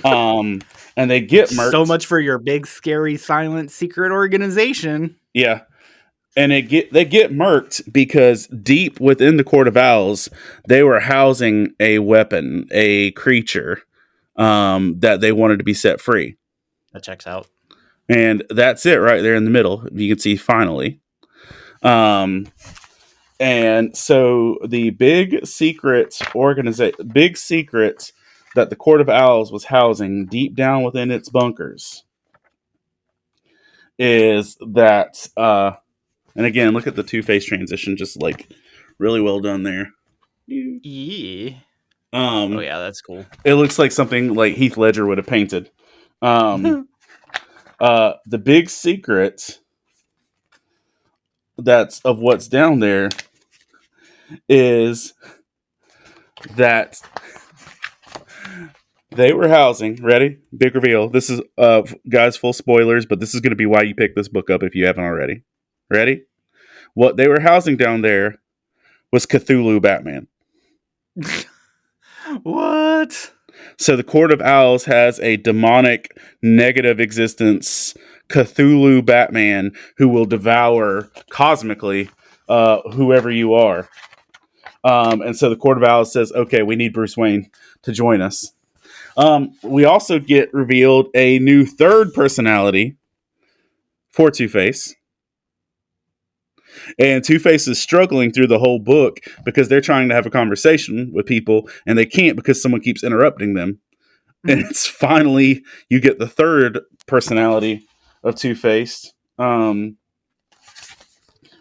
And they get murked. So much for your big, scary, silent, secret organization. Yeah. And they get murked because deep within the Court of Owls, they were housing a weapon, a creature that they wanted to be set free. That checks out. And that's it right there in the middle. You can see finally. And so the big secret that the Court of Owls was housing deep down within its bunkers is that, and again, look at the Two-Face transition, just like really well done there. Yeah. Oh yeah, that's cool. It looks like something like Heath Ledger would have painted. The big secret that's of what's down there is that they were housing. Ready? Big reveal. This is guys, full spoilers, but this is going to be why you picked this book up if you haven't already. Ready? What they were housing down there was Cthulhu Batman. What? So the Court of Owls has a demonic, negative existence, Cthulhu Batman who will devour cosmically whoever you are. And so the Court of Owls says, okay, we need Bruce Wayne to join us. We also get revealed a new third personality for Two-Face. And Two-Face is struggling through the whole book because they're trying to have a conversation with people and they can't because someone keeps interrupting them. And it's finally, you get the third personality of Two-Face,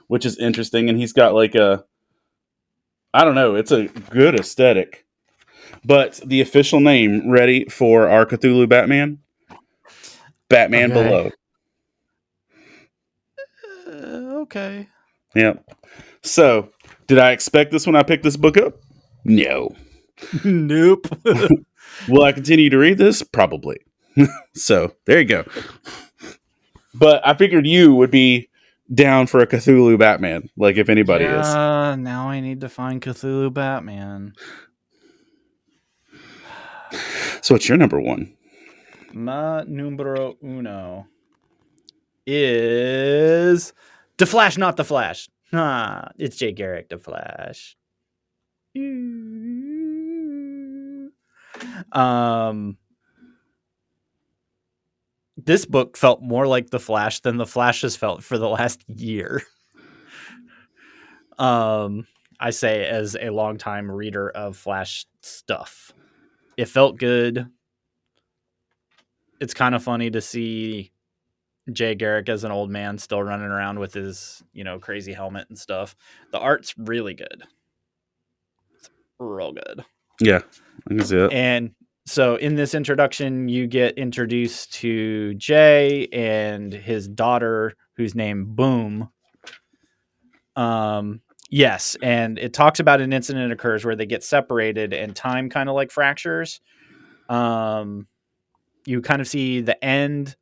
which is interesting. And he's got like I don't know, it's a good aesthetic. But the official name, ready for our Cthulhu Batman? Batman Below. Okay. Yep. So, did I expect this when I picked this book up? No. Nope. Will I continue to read this? Probably. So, there you go. But I figured you would be down for a Cthulhu Batman, like if anybody is. Now I need to find Cthulhu Batman. So, what's your number one? My numero uno is The Flash, Not the Flash. It's Jay Garrick, The Flash. This book felt more like The Flash than The Flash has felt for the last year. I say as a longtime reader of Flash stuff. It felt good. It's kind of funny to see Jay Garrick as an old man still running around with his, crazy helmet and stuff. The art's really good. It's real good. Yeah, I can see it. And so in this introduction, you get introduced to Jay and his daughter, who's named Boom. Yes, and it talks about an incident occurs where they get separated and time kind of like fractures. You kind of see the end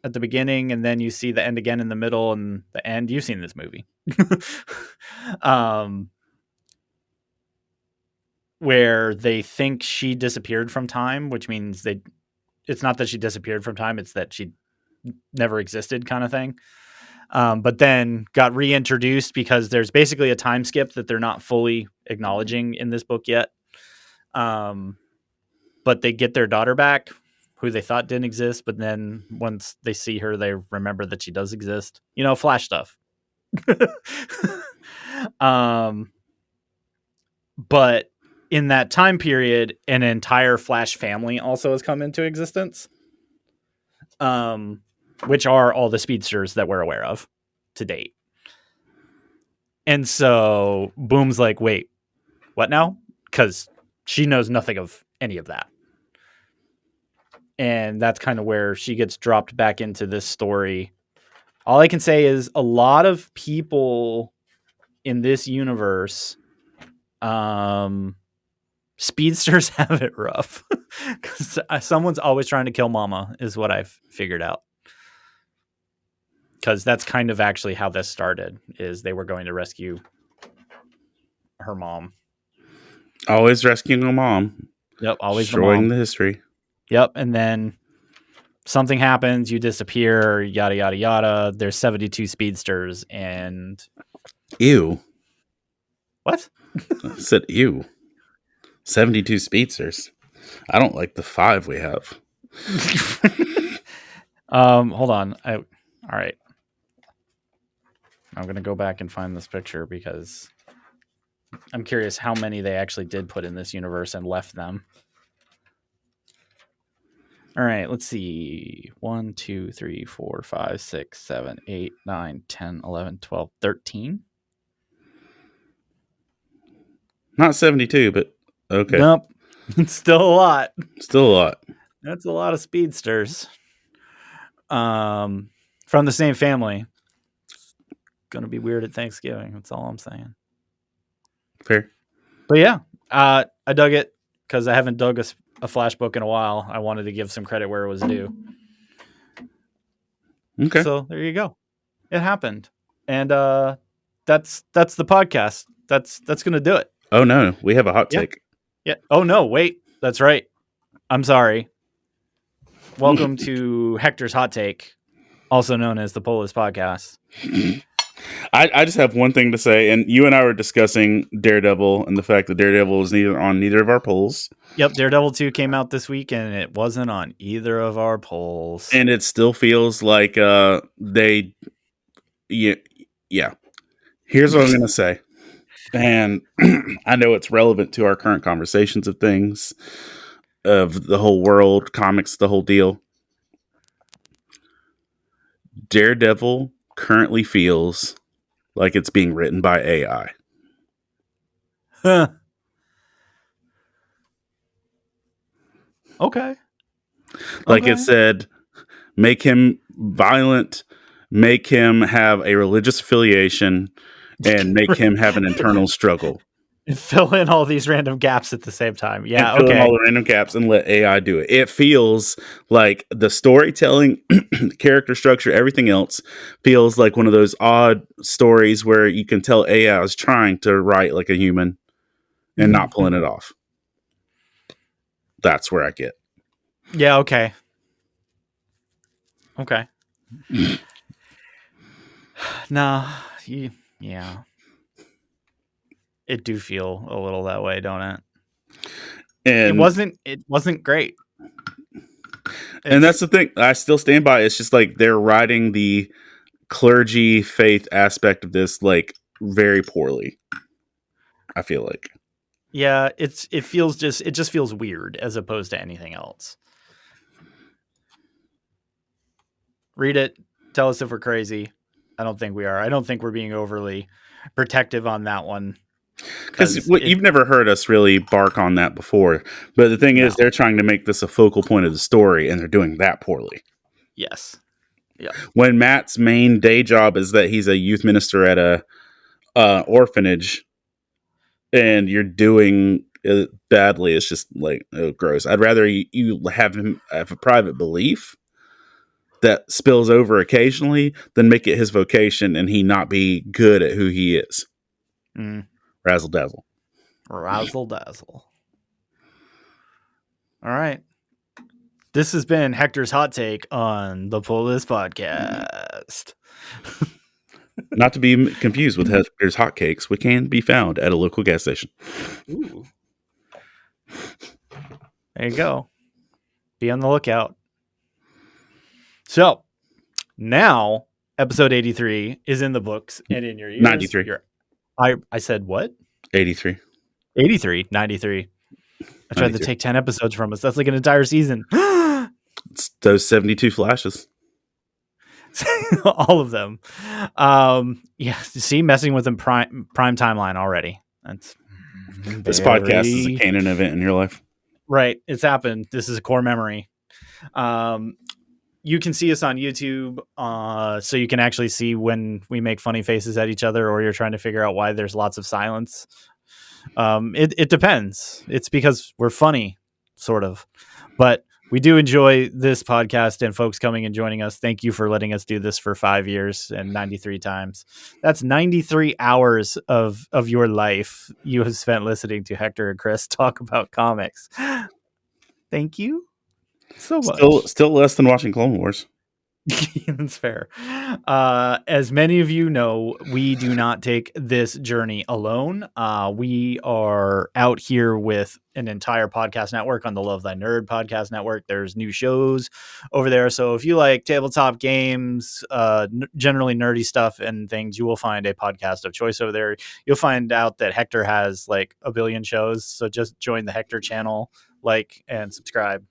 at the beginning, and then you see the end again in the middle and the end. You've seen this movie. Where they think she disappeared from time, which means it's not that she disappeared from time, it's that she never existed kind of thing. But then got reintroduced because there's basically a time skip that they're not fully acknowledging in this book yet. But they get their daughter back, who they thought didn't exist. But then once they see her, they remember that she does exist. Flash stuff. But in that time period, an entire Flash family also has come into existence. Which are all the speedsters that we're aware of to date. And so Boom's like, wait, what now? Because she knows nothing of any of that. And that's kind of where she gets dropped back into this story. All I can say is a lot of people in this universe, speedsters have it rough. Because someone's always trying to kill Mama, is what I've figured out. Because that's kind of actually how this started, is they were going to rescue her mom. Always rescuing a mom. Yep, always the Destroying mom. the history. Yep, and then something happens, you disappear, yada, yada, yada. There's 72 speedsters, and... Ew. What? I said ew. 72 speedsters. I don't like the 5 we have. Hold on. All right. I'm gonna go back and find this picture because I'm curious how many they actually did put in this universe and left them. All right, let's see. 1, 2, 3, 4, 5, 6, 7, 8, 9, 10, 11, 12, 13. Not 72, but okay. Nope. It's still a lot. Still a lot. That's a lot of speedsters. From the same family. Gonna be weird at Thanksgiving. That's all I'm saying. Fair. But yeah, I dug it because I haven't dug a Flash book in a while. I wanted to give some credit where it was due. Okay. So there you go. It happened, and that's the podcast. That's gonna do it. Oh no, we have a hot Yeah. take. Yeah. Oh no, wait. That's right. I'm sorry. Welcome to Hector's Hot Take, also known as the Polis Podcast. I just have one thing to say, and you and I were discussing Daredevil and the fact that Daredevil is neither of our polls. Yep, Daredevil 2 came out this week, and it wasn't on either of our polls. And it still feels like yeah. Here's what I'm going to say. And I know it's relevant to our current conversations of things, of the whole world, comics, the whole deal. Daredevil currently feels like it's being written by AI. Huh. Okay. Like Okay. it said, make him violent, make him have a religious affiliation, and make him have an internal struggle. And fill in all these random gaps at the same time. Yeah, And fill in okay. all the random gaps and let AI do it. It feels like the storytelling, character structure, everything else feels like one of those odd stories where you can tell AI is trying to write like a human and not pulling it off. That's where I get. Yeah, okay. Okay. Nah, yeah. It do feel a little that way, don't it? And It wasn't great. And that's the thing. I still stand by. It's just like they're writing the clergy faith aspect of this like very poorly. I feel like. Yeah, it just feels weird as opposed to anything else. Read it. Tell us if we're crazy. I don't think we are. I don't think we're being overly protective on that one. Because you've never heard us really bark on that before. But the thing is, they're trying to make this a focal point of the story, and they're doing that poorly. Yes. Yeah. When Matt's main day job is that he's a youth minister at a orphanage, and you're doing it badly, it's just like, oh, gross. I'd rather you have him have a private belief that spills over occasionally than make it his vocation and he not be good at who he is. Razzle dazzle. Razzle dazzle. All right. This has been Hector's Hot Take on the Polis Podcast. Not to be confused with Hector's Hotcakes, which can be found at a local gas station. Ooh. There you go. Be on the lookout. So, now, episode 83 is in the books and in your ears. 93. I said what? 83. 83. 93. I tried 92. to take 10 episodes from us. That's like an entire season. It's those 72 flashes. All of them. Yeah, see, messing with the prime timeline already. That's This podcast is a canon event in your life. Right. It's happened. This is a core memory. You can see us on YouTube, so you can actually see when we make funny faces at each other, or you're trying to figure out why there's lots of silence. It depends. It's because we're funny. sort of. But we do enjoy this podcast and folks coming and joining us. Thank you for letting us do this for 5 years and 93 times. That's 93 hours of your life you have spent listening to Hector and Chris talk about comics. Thank you so much. Still less than watching Clone Wars. That's fair. As many of you know, we do not take this journey alone. We are out here with an entire podcast network on the Love Thy Nerd podcast network. There's new shows over there. So if you like tabletop games, generally nerdy stuff and things, you will find a podcast of choice over there. You'll find out that Hector has like a billion shows. So just join the Hector channel, like and subscribe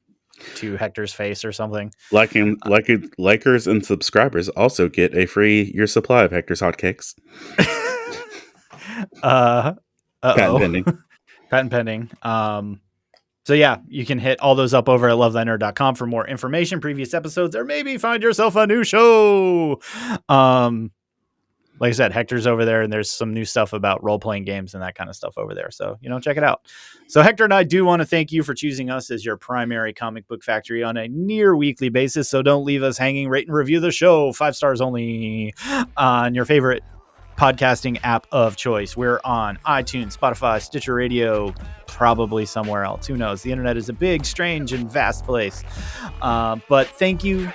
to Hector's face or something. Likers and subscribers also get a free year supply of Hector's hotcakes. Patent pending. Patent pending. So yeah, you can hit all those up over at lovethynerd.com for more information, previous episodes, or maybe find yourself a new show. Like I said, Hector's over there, and there's some new stuff about role-playing games and that kind of stuff over there. So, check it out. So Hector and I do want to thank you for choosing us as your primary comic book factory on a near weekly basis. So don't leave us hanging. Rate and review the show. 5 stars only on your favorite podcasting app of choice. We're on iTunes, Spotify, Stitcher Radio, probably somewhere else. Who knows? The internet is a big, strange, and vast place. But thank you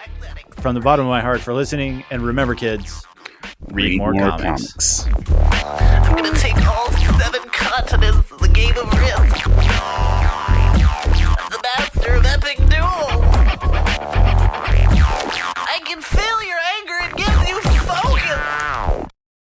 from the bottom of my heart for listening. And remember, kids, read more comics. I'm gonna take all 7 continents